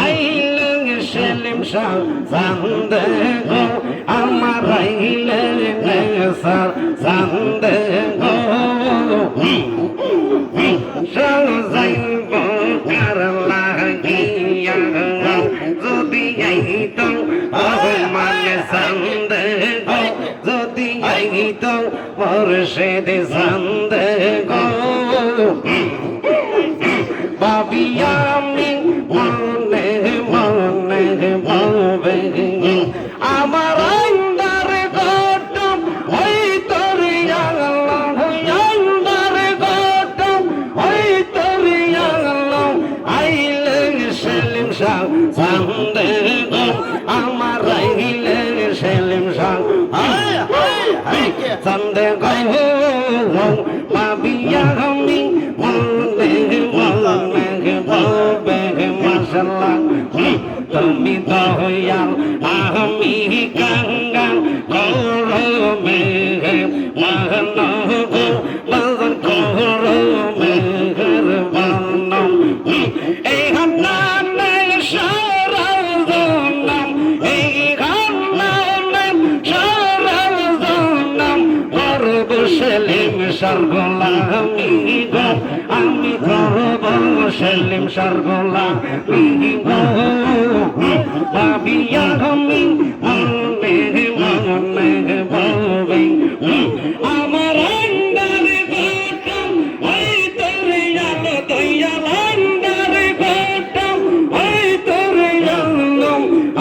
আইলে সেলিম শাহ জানদে গো আমার আইলে নেসার জানদে গো সাজাইব কার লাগিয়া যদি আইত মানে জানদে গো যদি আইত মুর্শিদ জানদে গো ভাবি আমি মনে মনে ভাবে আমার আন্দারে গৌতম ওই তোর আল্লাহ আন্দারে গৌতম ওই তোর আল্লাহ আইলে সেলিম শাহ জানদে গো আমার আইলে সেলিম শাহ জানদে গো ভাবি আমি মনে মনে ভাবে মাশাআল্লাহ তুমি দয়াল আমি কাঙ্গাল করো মেঘে মহানো বাজার করো মেঘের বানম এই হান্নানে সারাল জনম এই হান্নানে সারাল জনম করব সেলিম শাহ গোলামি গো আমি করব সেলিম শাহ গোলামি গো ভাবিয়া আমি মনে মনে ভাবে আমার আন্দারে গৌতম ওই তোর আলো দয়াল আন্দারে গৌতম ওই তোর আলো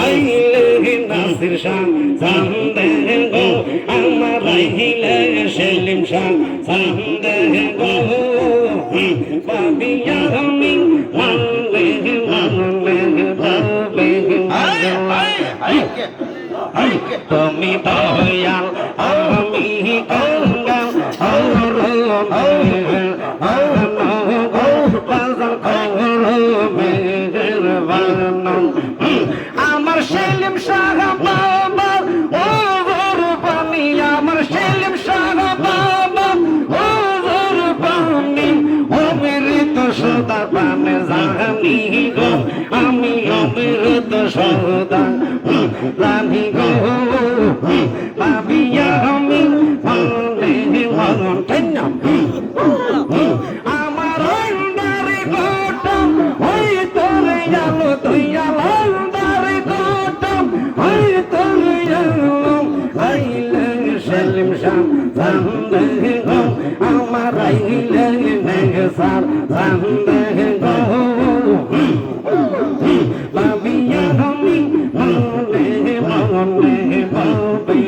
আইলে নাসির শাহ জানদে গো আমার আইলে সেলিম শাহ জানদে গো ভাবিয়া আমি মনে মনে ভাবে তুমি দয়াল আমি কাঙ্গাল আমার সেলিম শাহ বাবা ও পানি আমার সেলিম শাহ বাবা ও পানি অমৃত সদা পানে জানি গো আমি অমৃত সদা জানি গো ভাবিয়া আমি মনে মনে আমার অন্দারে গৌতম ওই তোর আলো দয়াল অন্দারে গৌতম ওই তোর আলো আইলে সেলিম শাহ জানদে গো আমার আইলে নেসার জানদে গো ভাবিয়া আমি মনে মনে ভাবে